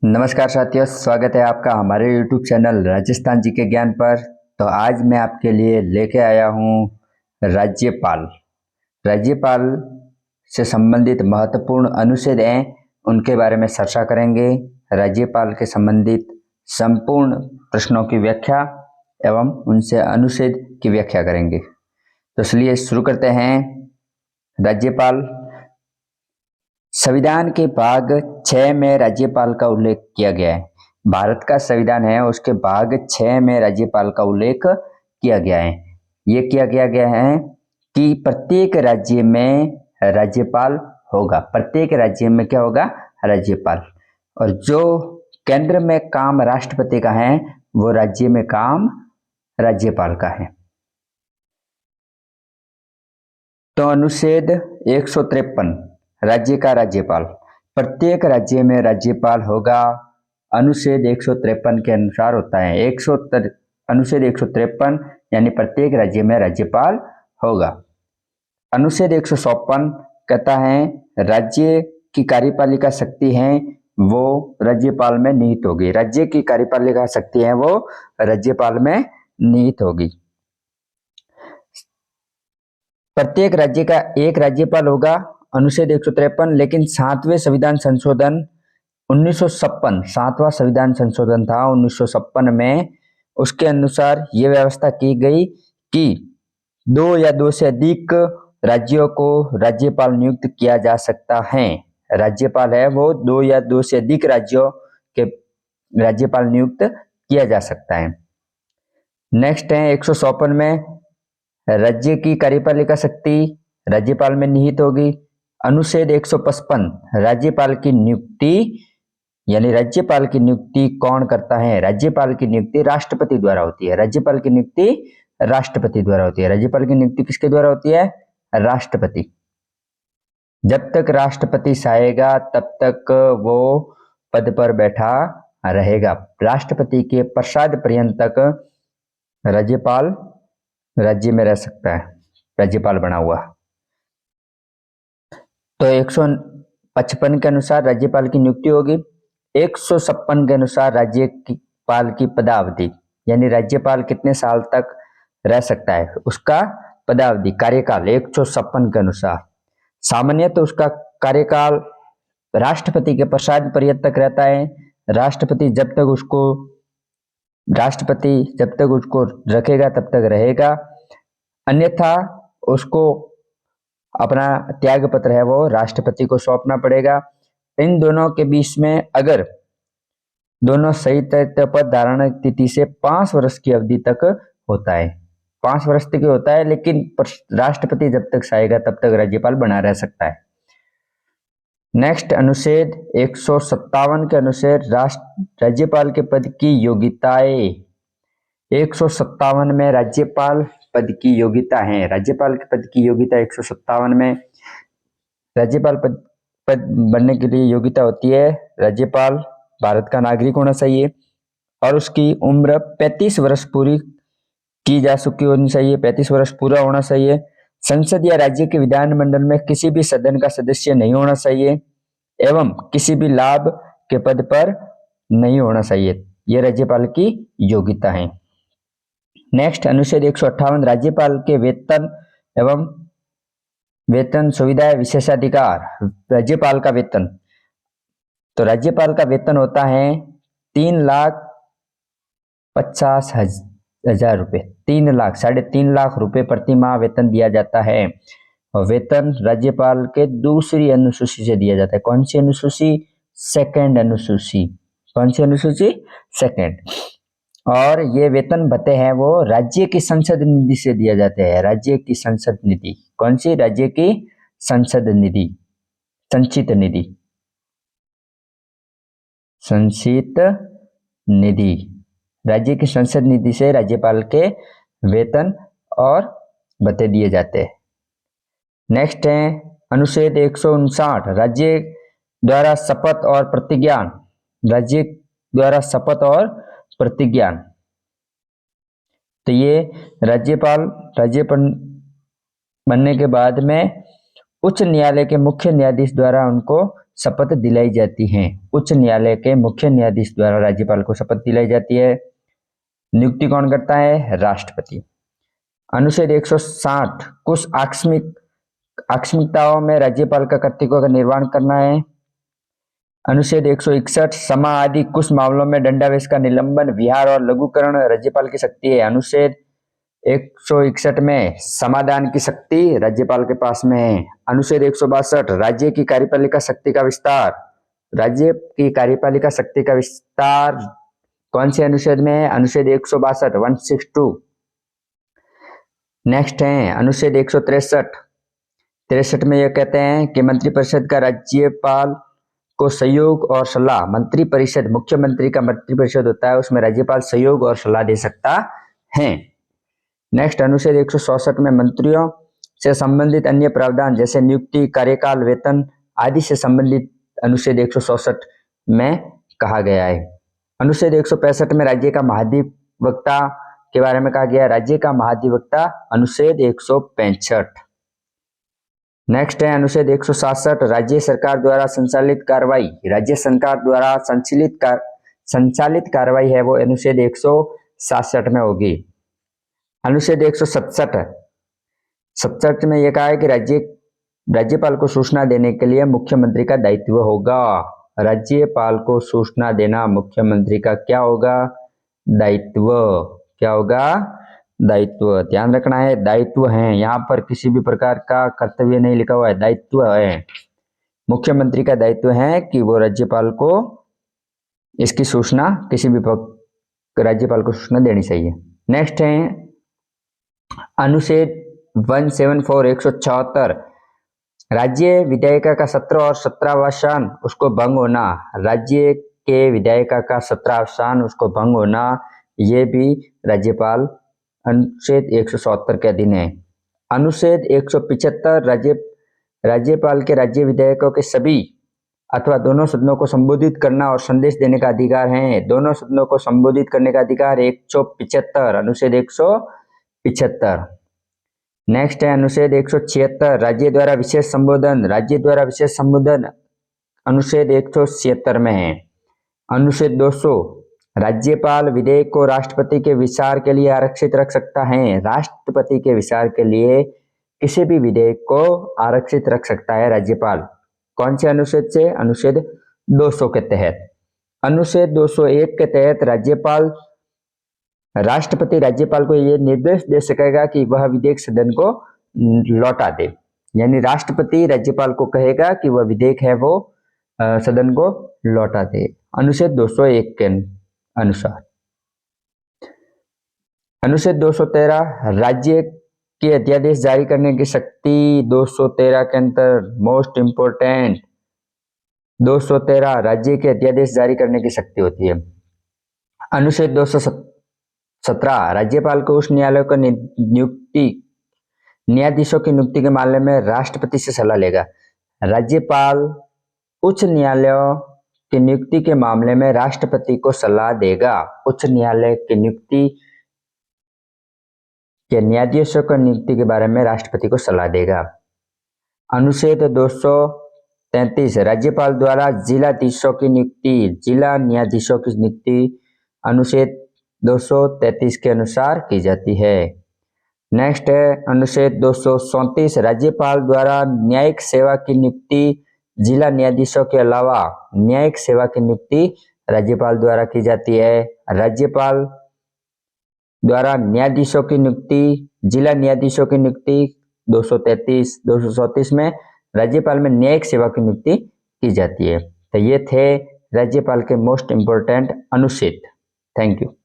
नमस्कार साथियों, स्वागत है आपका हमारे YouTube चैनल राजस्थान जी के ज्ञान पर। तो आज मैं आपके लिए लेके आया हूँ राज्यपाल। राज्यपाल से संबंधित महत्वपूर्ण अनुच्छेद हैं, उनके बारे में चर्चा करेंगे। राज्यपाल के संबंधित संपूर्ण प्रश्नों की व्याख्या एवं उनसे अनुच्छेद की व्याख्या करेंगे। तो इसलिए शुरू करते हैं। राज्यपाल। संविधान के भाग 6 में राज्यपाल का उल्लेख किया गया है। भारत का संविधान है, उसके भाग 6 में राज्यपाल का उल्लेख किया गया है। ये किया गया है कि प्रत्येक राज्य में राज्यपाल होगा। प्रत्येक राज्य में क्या होगा? राज्यपाल। और जो केंद्र में काम राष्ट्रपति का है, वो राज्य में काम राज्यपाल का है। तो अनुच्छेद 153, राज्य का राज्यपाल। प्रत्येक राज्य में राज्यपाल होगा। अनुच्छेद 153 के अनुसार होता है। अनुच्छेद 153 यानी प्रत्येक राज्य में राज्यपाल होगा। अनुच्छेद 154 कहता है राज्य की कार्यपालिका शक्ति है वो राज्यपाल में निहित होगी। राज्य की कार्यपालिका शक्ति है वो राज्यपाल में निहित होगी। प्रत्येक राज्य का एक राज्यपाल होगा। अनुच्छेद 153। लेकिन 7वें संविधान संशोधन 1956, 7वां संविधान संशोधन था 1956 में, उसके अनुसार ये व्यवस्था की गई कि 2 या 2 से अधिक राज्यों को राज्यपाल नियुक्त किया जा सकता है। राज्यपाल है वो 2 या 2 से अधिक राज्यों के राज्यपाल नियुक्त किया जा सकता है। नेक्स्ट है 154 में राज्य की कार्यपालिका शक्ति राज्यपाल में निहित होगी। अनुच्छेद 155 राज्यपाल की नियुक्ति यानी राज्यपाल की नियुक्ति कौन करता है? राज्यपाल की नियुक्ति राष्ट्रपति द्वारा होती है। राज्यपाल की नियुक्ति राष्ट्रपति द्वारा होती है। राज्यपाल की नियुक्ति किसके द्वारा होती है? राष्ट्रपति। जब तक राष्ट्रपति चाहेगा तब तक वो पद पर बैठा रहेगा। राष्ट्रपति के प्रसाद पर्यंत तक राज्यपाल राज्य में रह सकता है, राज्यपाल बना हुआ। तो 155 के अनुसार राज्यपाल की नियुक्ति होगी। 156 के अनुसार राज्यपाल की पदावधि यानी राज्यपाल कितने साल तक रह सकता है, उसका पदावधि कार्यकाल 156 के अनुसार। सामान्य तो उसका कार्यकाल राष्ट्रपति के प्रसाद पर्यंत तक रहता है। राष्ट्रपति जब तक उसको रखेगा तब तक रहेगा, अन्यथा उसको अपना त्याग पत्र है वो राष्ट्रपति को सौंपना पड़ेगा। इन दोनों के बीच में अगर दोनों सही तय पद धारण तिथि से 5 वर्ष की अवधि तक होता है। 5 वर्ष तक होता है, लेकिन राष्ट्रपति जब तक चाहेगा तब तक राज्यपाल बना रह सकता है। नेक्स्ट अनुच्छेद 157 के अनुसार राज्यपाल के पद की योग्यताएं। 157 में राज्यपाल पद की योग्यता है। राज्यपाल के पद की योग्यता 157 में राज्यपाल पद बनने के लिए योग्यता होती है। राज्यपाल भारत का नागरिक होना चाहिए और उसकी उम्र 35 वर्ष पूरी की जा चुकी होनी चाहिए। 35 वर्ष पूरा होना चाहिए। संसद या राज्य के विधानमंडल में किसी भी सदन का सदस्य नहीं होना चाहिए एवं किसी भी लाभ के पद पर नहीं होना चाहिए। यह राज्यपाल की योग्यता है। नेक्स्ट अनुच्छेद 158 राज्यपाल के वेतन सुविधाएं विशेषाधिकार। राज्यपाल का वेतन, तो राज्यपाल का वेतन होता है 3,50,000 रुपए। 3,00,000 3.5 लाख रुपए प्रति माह वेतन दिया जाता है। और वेतन राज्यपाल के दूसरी अनुसूची से दिया जाता है। कौन सी अनुसूची? सेकंड अनुसूची। कौन सी अनुसूची? सेकंड। और ये वेतन भत्ते हैं वो राज्य की संसद निधि से दिया जाते हैं। राज्य की संसद निधि। कौन सी? राज्य की संसद निधि, संचित निधि, संचित निधि। राज्य की संसद निधि से राज्यपाल के वेतन और भत्ते दिए जाते हैं। नेक्स्ट है अनुच्छेद 159 राज्य द्वारा शपथ और प्रतिज्ञान। राज्य द्वारा शपथ और प्रतिज्ञान, तो ये राज्यपाल बनने के बाद में उच्च न्यायालय के मुख्य न्यायाधीश द्वारा उनको शपथ दिलाई जाती है। उच्च न्यायालय के मुख्य न्यायाधीश द्वारा राज्यपाल को शपथ दिलाई जाती है। नियुक्ति कौन करता है? राष्ट्रपति। अनुच्छेद 160 कुछ आकस्मिकताओं में राज्यपाल का कर्तव्य का निर्वहन करना है। अनुच्छेद 161 समा आदि कुछ मामलों में दंडावेश का निलंबन, विहार और लघुकरण राज्यपाल की शक्ति है। अनुच्छेद 161 में समाधान की शक्ति राज्यपाल के पास में है। अनुच्छेद 162 राज्य की कार्यपालिका शक्ति का विस्तार। राज्य की कार्यपालिका शक्ति का विस्तार कौन से अनुच्छेद में है? अनुच्छेद 162 162। नेक्स्ट है अनुच्छेद 163 में यह कहते हैं कि मंत्रिपरिषद का राज्यपाल को सहयोग और सलाह, मंत्रिपरिषद मुख्यमंत्री का मंत्रिपरिषद होता है, उसमें राज्यपाल सहयोग और सलाह दे सकता है। नेक्स्ट अनुच्छेद 164 में मंत्रियों से संबंधित अन्य प्रावधान जैसे नियुक्ति, कार्यकाल, वेतन आदि से संबंधित अनुच्छेद 164 में कहा गया है। अनुच्छेद 165 में राज्य का महाधिवक्ता के बारे में कहा गया है। राज्य का महाधिवक्ता अनुच्छेद 165। नेक्स्ट है अनुच्छेद 167 राज्य सरकार द्वारा संचालित कार्रवाई। राज्य सरकार द्वारा संचालित कार्रवाई है वो अनुच्छेद 167 में होगी। अनुच्छेद 167 में यह कहा है कि राज्यपाल को सूचना देने के लिए मुख्यमंत्री का दायित्व होगा। राज्यपाल को सूचना देना मुख्यमंत्री का क्या होगा? दायित्व। क्या होगा? दायित्व। ध्यान रखना है, दायित्व है, यहाँ पर किसी भी प्रकार का कर्तव्य नहीं लिखा हुआ है, दायित्व है। मुख्यमंत्री का दायित्व है कि वो राज्यपाल को इसकी सूचना, किसी भी राज्यपाल को सूचना देनी चाहिए। नेक्स्ट है अनुच्छेद 174 174 राज्य विधायिका का 17 और 17वां उसको भंग होना। राज्य के विधायिका का 17वां उसको भंग होना, ये भी राज्यपाल अनुच्छेद 174 के अधीन है। अनुच्छेद 175 राज्यपाल के राज्य विधायकों के सभी अथवा दोनों सदनों को संबोधित करना और संदेश देने का अधिकार है। दोनों सदनों को संबोधित करने का अधिकार 175 अनुच्छेद 175। नेक्स्ट है अनुच्छेद 176 राज्य द्वारा विशेष संबोधन। राज्य द्वारा विशेष संबोधन अनुच्छेद 176 में है। अनुच्छेद 200 राज्यपाल विधेयक को राष्ट्रपति के विचार के लिए आरक्षित रख सकता है। राष्ट्रपति के विचार के लिए किसी भी विधेयक को आरक्षित रख सकता है राज्यपाल। कौन से अनुच्छेद से? अनुच्छेद 200 के तहत। अनुच्छेद 201 के तहत राष्ट्रपति राज्यपाल को यह निर्देश दे सकेगा कि वह विधेयक सदन को लौटा दे। यानी राष्ट्रपति राज्यपाल को कहेगा कि वह विधेयक है वो सदन को लौटा दे, अनुच्छेद 201 के अनुसार। अनुच्छेद 213 राज्य के अध्यादेश जारी करने की शक्ति। 213 के अंतर मोस्ट इंपोर्टेंट 213 राज्य के अध्यादेश जारी करने की शक्ति होती है। अनुच्छेद 217 राज्यपाल को उच्च न्यायालय को न्यायाधीशों की नियुक्ति के मामले में राष्ट्रपति से सलाह लेगा। राज्यपाल उच्च न्यायालयों की नियुक्ति के मामले में राष्ट्रपति को सलाह देगा। उच्च न्यायालय की नियुक्ति के न्यायाधीशों की नियुक्ति के बारे में राष्ट्रपति को सलाह देगा। अनुच्छेद 233 राज्यपाल द्वारा जिलाधीशों की नियुक्ति, जिला न्यायाधीशों की नियुक्ति अनुच्छेद 233 के अनुसार की जाती है। नेक्स्ट है अनुच्छेद 234 राज्यपाल द्वारा न्यायिक सेवा की नियुक्ति जिला न्यायाधीशों के अलावा न्यायिक सेवा की नियुक्ति राज्यपाल द्वारा की जाती है। राज्यपाल द्वारा न्यायाधीशों की नियुक्ति, जिला न्यायाधीशों की नियुक्ति 234 में राज्यपाल में न्यायिक सेवा की नियुक्ति की जाती है। तो ये थे राज्यपाल के मोस्ट इंपोर्टेंट अनुच्छेद। Thank you.